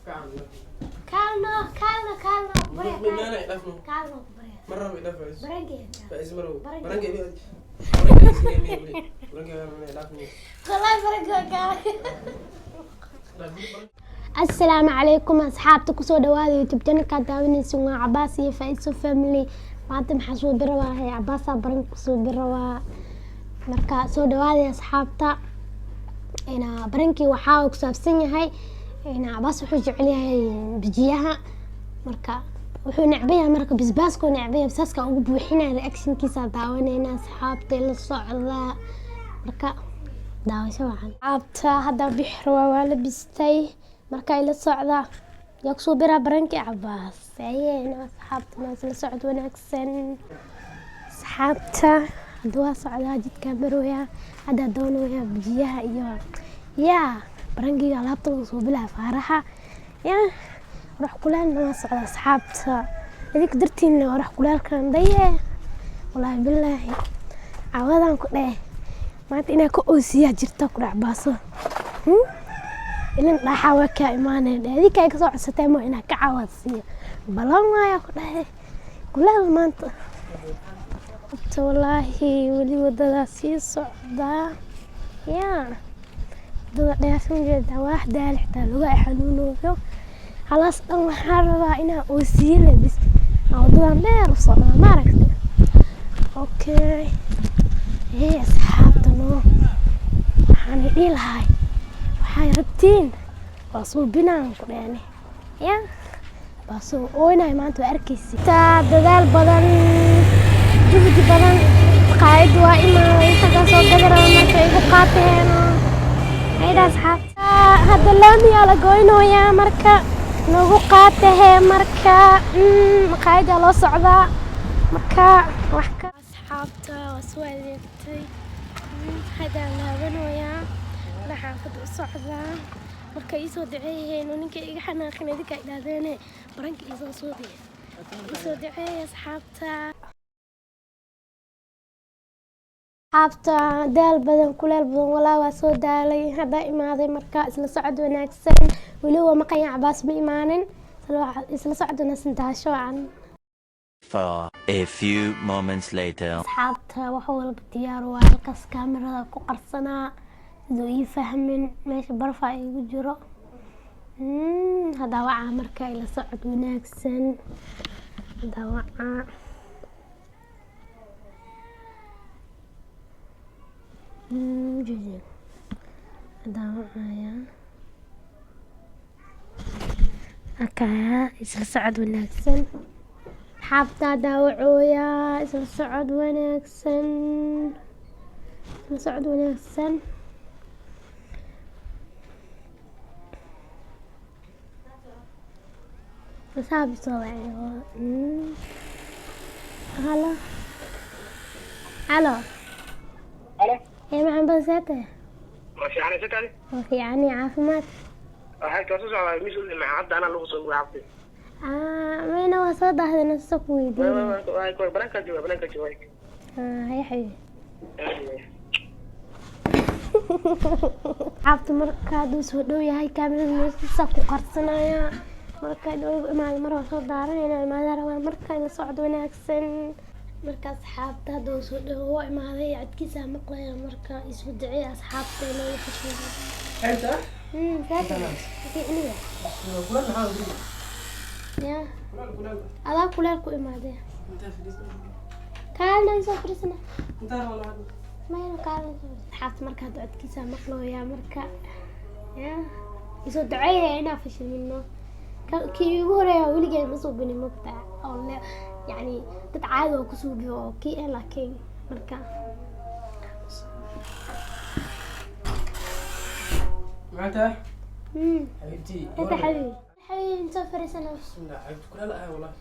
كالنا مرة بيدفع برنجي فايز مرو برنجي. برنجي السلام عليكم أصحابتي kusoo dhawaada youtube channelka daawanaysa waa Cabaas iyo Faiso family maanta maxaa soo birawaa Cabaas baran kusoo birawaa marka soo dhawaada asxaabta ina barankii waxa uu ku saabsan yahay ina Cabaas wuxuu jecel yahay bijiyaha marka wuxuu necbayaa marka basbaaska uu necbayaa basbaaska ugu buuxinaa reactionkiisa daawanayna asxaabta la socda marka daawasho wacan asxaabta hadda bixir waa la bistay marka ila socda yaa ku soo biraa barankii Cabaas ayayna asxaabta la socod wanaagsan asxaabta hadda waa socdaa jidka marooya hadda doonaya bijiyaha iyo yaa barankii alaabta uu soo bilaa faaraha yaa روح كلان ما صعد أصحابتها هذيك درتي إنه روح كلان كان ضيق والله بالله عوضان كله ما أنت إنها كأوسية جرتا كل عباسة إلين راح أوكا إيمانه هذيك هيك صعد ستيمو إنها كعوضية بلا ما يا كلها ما أنت والله ولي وده سي صعدا يا ده ياسمين جدا واحدة حتى لقى حلونه خلاص أنا حابة إنها أوسيلة بس أوضاً دير وصلنا ما ركض أوكي هي أصحابتنا حنقيل هاي وحاي ربتين باسو بنان يعني يا باسو ويناي ما أنتو أركيسي تا دال بدن جهد بدن قاعد وإما يسقى صوت قدر مركا يبقاتي هنا هيدا أصحابتا هذا اللامي على قوينو يا مركا nagu qaatahe marka maqaayada loo socdaa marka wax ka asxaabta soo adeegtay hada laabanaya waxaan ka socdaa marka ii soo daceeyeen ninka iga xanaaqin idinka idaadeene baranka ii soo daceeyay asxaabta asxaabta daal badan kuleel badan walaa waa soo daalay hadda imaaday marka isla socod wanaagsan weli waa maqan Cabaas ma imaanin isla socod wanaagsan daasho aan For a few moments later asxaabta waxa walba diyaar waa halkaas kaamirada ku qarsanaa sidoo ii fahmin meesha barfa igu jiro hadda waa marka ila socod wanaagsan hadda waa جزء دعوة أكايا إسر سعد وناكسن حابتا داوعويا إسر سعد وناكسن إسر سعد وناكسن أصابي صوعي هلا هلا ألو يا محمد ساتة ماشي أنا ستة وفي يعني عافمات هاي توصل على ميسو مع عبد أنا اللي وصل وعبد ما أنا وصلت هذا نفسك ويدي هاي كوي بنك جوا هاي حبيبي عبد مركاد وسودو يا هاي كامل نفسك وقرصنا مركاد مرة وصل دارنا ما دار مركاد صعد وناكسن marka asxaabta hadoo soo dhawo imaaday codkiisa maqlaya marka isku dacay asxaabta inay fashilay أنت فاتنا في إني كلنا نحاول يا كلنا الله كلكم imaaday أنت فريسنا kaalna soo fariisana أنت ولا ma yana kaalna asxaabta marka hadoo codkiisa maqlaya marka ya isoo dacay inaa fashilino kii ugu horeeya weligeed ma soo bini mabta oo يعني تتعاد وكسوبي وكي لكن مركا معناتها حبيبتي انت حبيبي نسافر سنة بسم الله حبيبتي كلها لا والله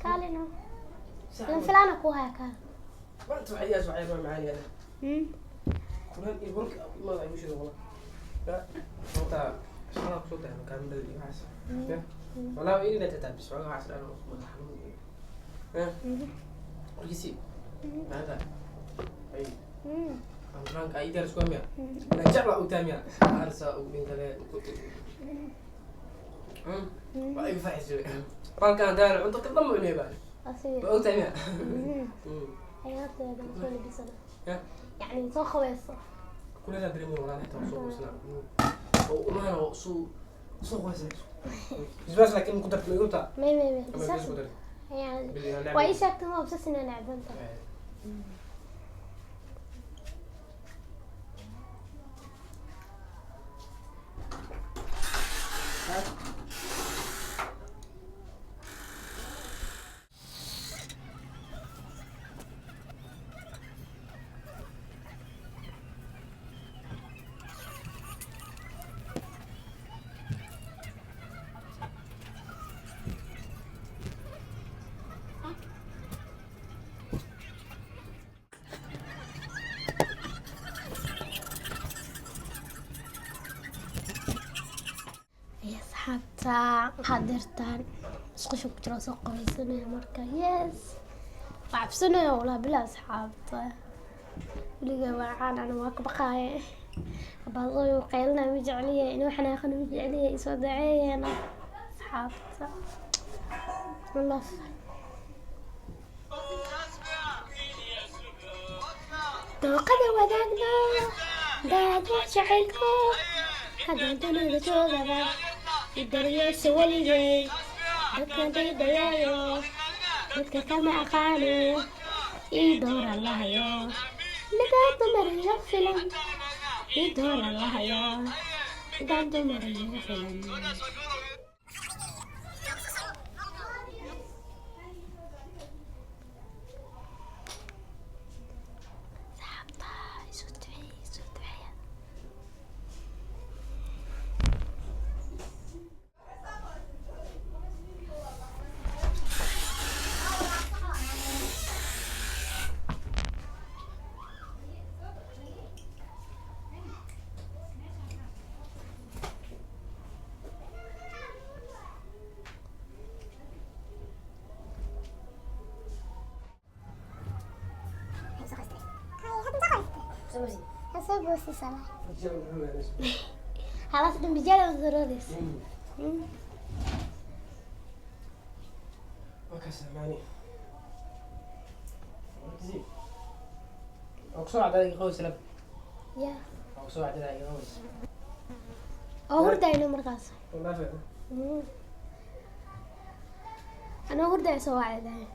كالينا لان فلان اكوها كال ما انت وحياة وحياة ما معاني انا كلها يقولك ما ضعي وش والله لا انت شغلك صوتها كان بدي يحس والله إيه لا تتعبس والله عسل أنا محمود وركسي هذا أي أمرانك أي درس كم يا لا جعل أوتام يا أرسا ومن ذلك waa iga faa'iido balkan daan cunto ka dhammo inay baan أصير waa ogtahay miya حياتي هذا مسؤول بسنة ya يعني soo qabayso kulena dareemin walaa inta soo qoysna oo uma soo qoysay bisbas laakiin ku dartay igu taa ما ama بس isku dartay يعني وايش أكتر ما بس إنه لعبنت يا أصحابتا حضرتان اسقشوا كتير سوق قريسنا مركا يس وعبسنا ولا بلا أصحابتا اللي جوعان أنا ما بقايا بعضي وقيلنا مجعلية إنه إحنا خلنا مجعلية يسود عينا أصحابتا والله توقد وداقنا داد وشعلكو هذا دنيا جوجبا الدنيا سوالي dadka daydayaayo dadka kama aqaano ii door allahayo midaan dumariyo filan ii door allahayo midaan dumariyo filan أصبر في صلاة خلاص دم بجالة وزروديس وكسر معني زين أقصى على يقوس لب يا أقصى على يقوس هوردا إنه مرقص ما في أنا هوردا سوا على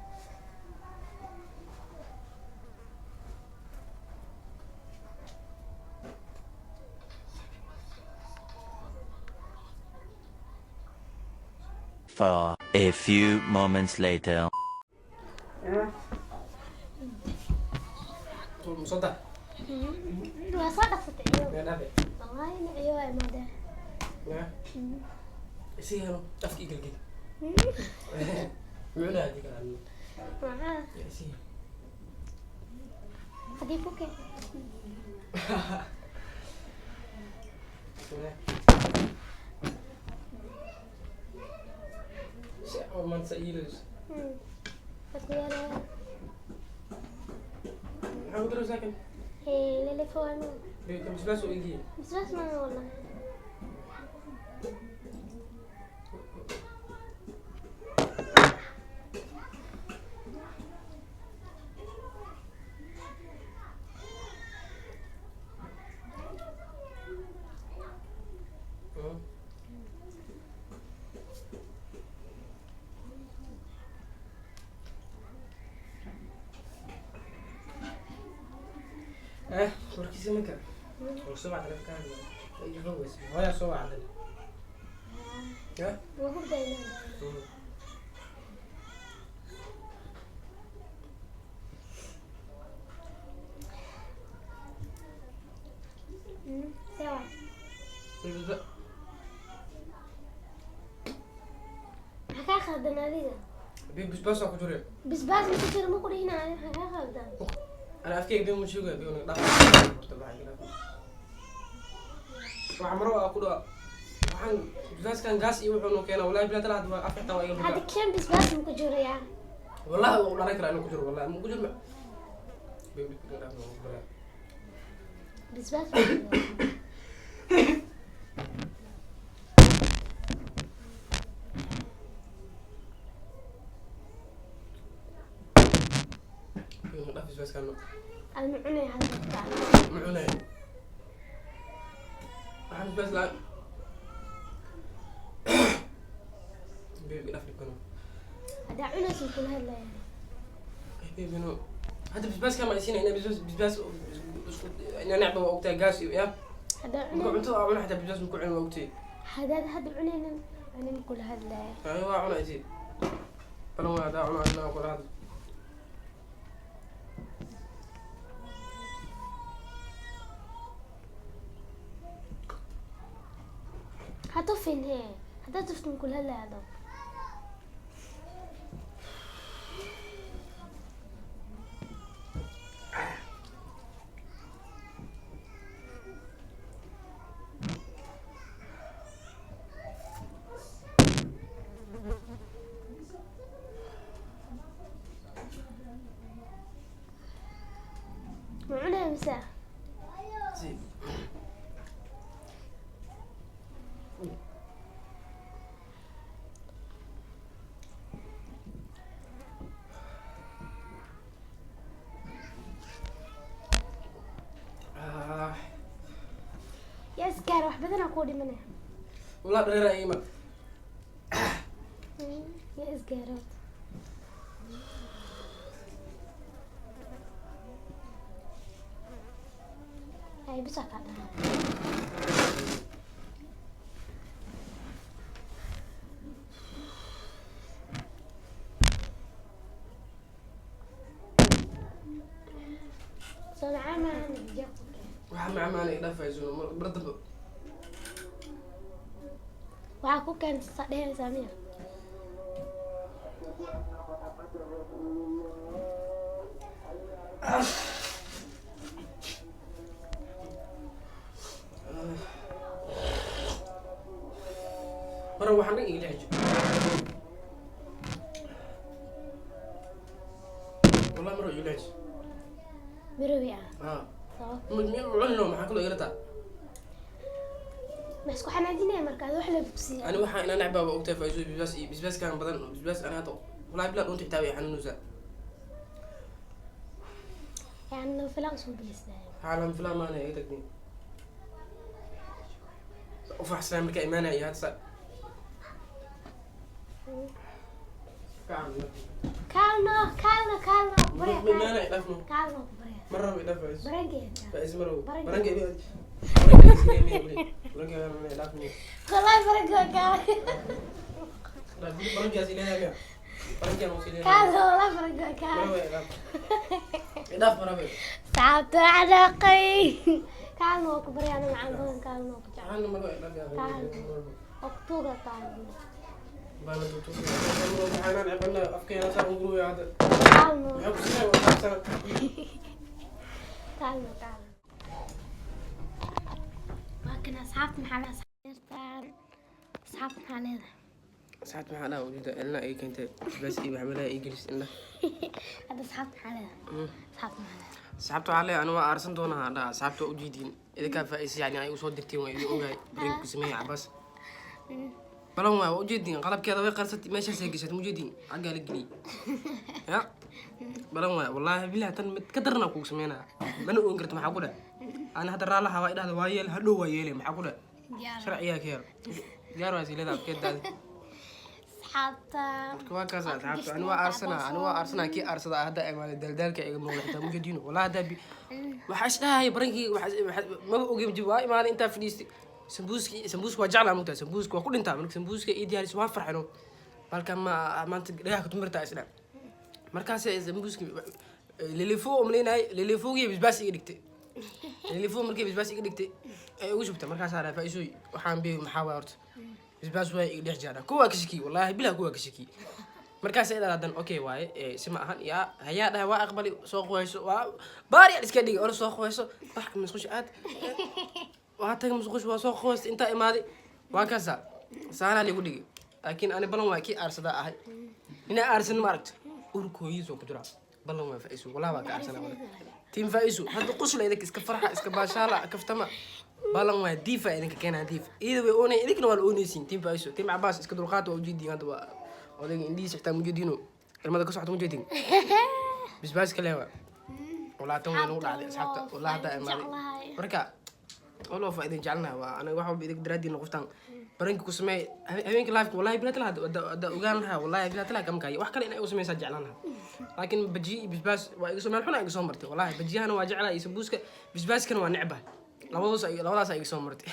For a few moments later. مصدق ما صدق ستعيو يا نبي والله نعيو يا ماده يا سيهرو تفكي قلقي معنا هذيك العلم معاه يا سيه هدي بوكي شيء ما نسيلش أخويا عاود درو ساكن هي للي فوانو بيكم بس ويجي بس ما والله وركيزي منك وسمع على كان يجوز ويا سوى على يا وهو دايما سوا حكا خدنا ليدا بس أكو جوري بس مش كده مو كده هنا حكا خدنا أنا أفكر بيوم شو جا بيوم نقطع وعمره أقول وحن بس كان قاس يوحنا كنا ولا بلا تلا دوا أفتح ويا هذا كان بس مو كجوري يعني والله والله نكره إنه كجور والله مو كجور بس بس كانوا المعنى هذا معونه عن بس لا بيبي الافريقي كانوا هذا عنس كل هذا بيبي انه هذا بس كان ما يسينا هنا بس انا لعبه وقتها قاسي يا هذا ممكن عنس انتوا عمل حتى بس ممكن عن وقتي هذا عنين عنين كل هذا ايوه عنا يجي فلو هذا عنا كل هذا هتفين هي هذا تفتن كل هذا معنا مساء زين يا سكر واحد بدنا كودي منه والله غير ايمن يا سكرات هاي بس هذا صنعاء ما نجيك waxaa macmaanay dhaafayso bardaba waxaa ku keenta dhehaysaa miya mara waxaan dhan iga dhex والله mara iga dhex mirowi ah ها sabab معلنه maxaa kaloo iga taa ma isku xanaajinaya markaad wax la bugsiya ani waxaa inaan nacbaa waa ogtahay faa'iido bisbaas kaan badan bisbaas ana hada wallahi bilaa dhunta xitaa way xanuunaysaa yani loo filan soo bilisay xaalan filaa maana iga tagnin ufaxsanaa markaa imaanaya hadsa kaalno imaanaya dhaafno kaalno marra way dhaafayso barangeeda faa'iido marow Barangay. barangay wallahi barangeeda barangay ilaahay kaalno wallahi barangeeda kaalno dhaaf marabe saabto cadaqay kaalno ku baryana macaan badan kaalno ku jecel waxaan maro dhaaf oktuga kaalno bala tutu waxaan nacbana afkeena saa ugu ruuya hada kaalno waxaan ku sinay waxaan kaalno laakiin asxaabta maxaa la asxaabtaan asxaabta maxaa leedahay saat maxaa dhaha wajida ilna ay keentay bas iyo maxmalaha ay gelis ilna hadda asxaabta maxaa leedahay asxaabta maxaa leedahay saxabta waxaa leeyahay anu waa aarsan doonaa dhaha saxabta waa ujeediin idinkaa faa'iisa yani ay usoo dirtiin waa idin ogahay bareenku sameeya cabas balan waa ujeediin qalabkeeda way qarsatay meeshaasay geshatay mujeediin xaggaa la geliyey ya balan waa wallaahi bilahi tan mid ka darana kugu sameynaa mana oon karta maxaa ku dheh ana hadda raalaha waa idhahda waa yeel hadhow waa yeelay maxaa ku dheh sharciyaa ka yar diyaar waa siilada afkeedaada asxaabta waa kaas asxaabta ani waa aarsana kii aarsada hadda imaade daldalka iga muuqda xitaa mujeediino wallahi hadda waxaa isdhahay barankii maba ogin jib waa imaaday intaa fadhiistay sambuuska waa jeclaa mugtaa sambuuska waa ku dhintaa marka sambuuska ii diyaaris waa farxino balka maanta dhagaha kutumirtaa isdha markaas sambuuska lilifo umaleynay lilifogiya bisbaas iga dhigtay lilifo markii bisbaas iga dhigtay ay ugu shubtay markaasaa dhaha faa'iisooy waxaan biyo maxaa waa horta bisbaas waa iga dhex jaadha kuwaa ka shakiyey wallahi bilaha kuwaa ka shakiyey markaas ay dhahdan okay waaye si ma ahan yaa hayaa dhahay waa aqbali soo quwayso waa baari aan iska dhigi or soo quwayso bax masqush aad waa tag masqush waa soo quwayso intaa imaaday waa kaasa saanaa ligu dhigi laakiin ani balan waa kii aarsadaa ahay inaa aarsan ma aragto urkooyiisoo ku jira balan waa faa'iiso wallahi waa ka aarsanaa wala tiim faa'iiso hadda qusla idinka iska farxa iska baashaala kaftama balan waa diifa idinka keenaa diif iyada way oonay idinkana waa la oonaysiin tiim faa'iiso tiim cabaas iska dulqaata waa ujeediin hadda waa odayga indhihiisa xitaa mujeediino ilmada ka socota mujeediin bisbaaska leewa والله تونا نقول على أصحابته والله هذا مالي مركا والله فايدين جعلنا وأنا واحد بيدك درادي نقفتان برينك كسمة هبينك لايف والله بلا تلا دا وقالها والله بلا تلا كم كاي واحد كلنا أوسمي سجلناها لكن بجي بس ويقسم الحين يقسم مرتي والله بجي أنا واجعله يسبوسك بس كانوا نعبه لوضع يقسم مرتي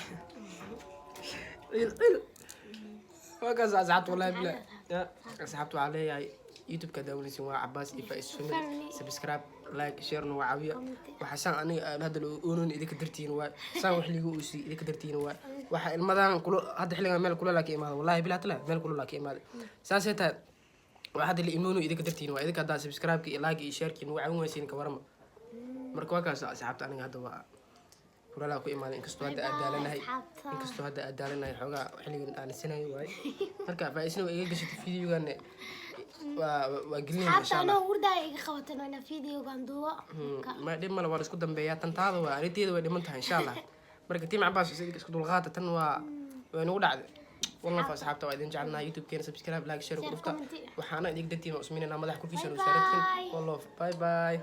وكذا زعت والله بلا سحبتوا عليه يوتيوب كداولي سوا عباس إفايس فيلم سبسكرايب لايك شير نوعاوية وحسن أنا هذا الأونون إذا كدرتين وسان وحليقو أوسي إذا كدرتين وح المدان كله هذا حليقة مال كله لك إيمان والله بلا تلا مال كله لك إيمان ساسيتها واحد اللي إيمانه إذا كدرتين وإذا كدا سبسكرايب كي لايك شير كي نوعاوية سين كورما مركوا كذا سحبت أنا هذا وا كله لك إيمان إنكستو هذا أدالنا هاي حاجة حليقة أنا سنة واي مركا فايسنو إيه قصة الفيديو كان وقلنا إن شاء الله. أنا وردا خواتنا أنا فيديو قندوة. ما دي ما لو ورث كده بيات تنتهى واريتي ودي منتهى إن شاء الله. مركتي مع باس يصير كده الغاطة تنوى ونقول عاد. والله فأصحابته وإذا جعلنا يوتيوب كنا سبسكرايب لايك شير وقفتا وحنا ديك دتي مقسمين أنا ما ضحكوا في شر وسارتين والله باي باي.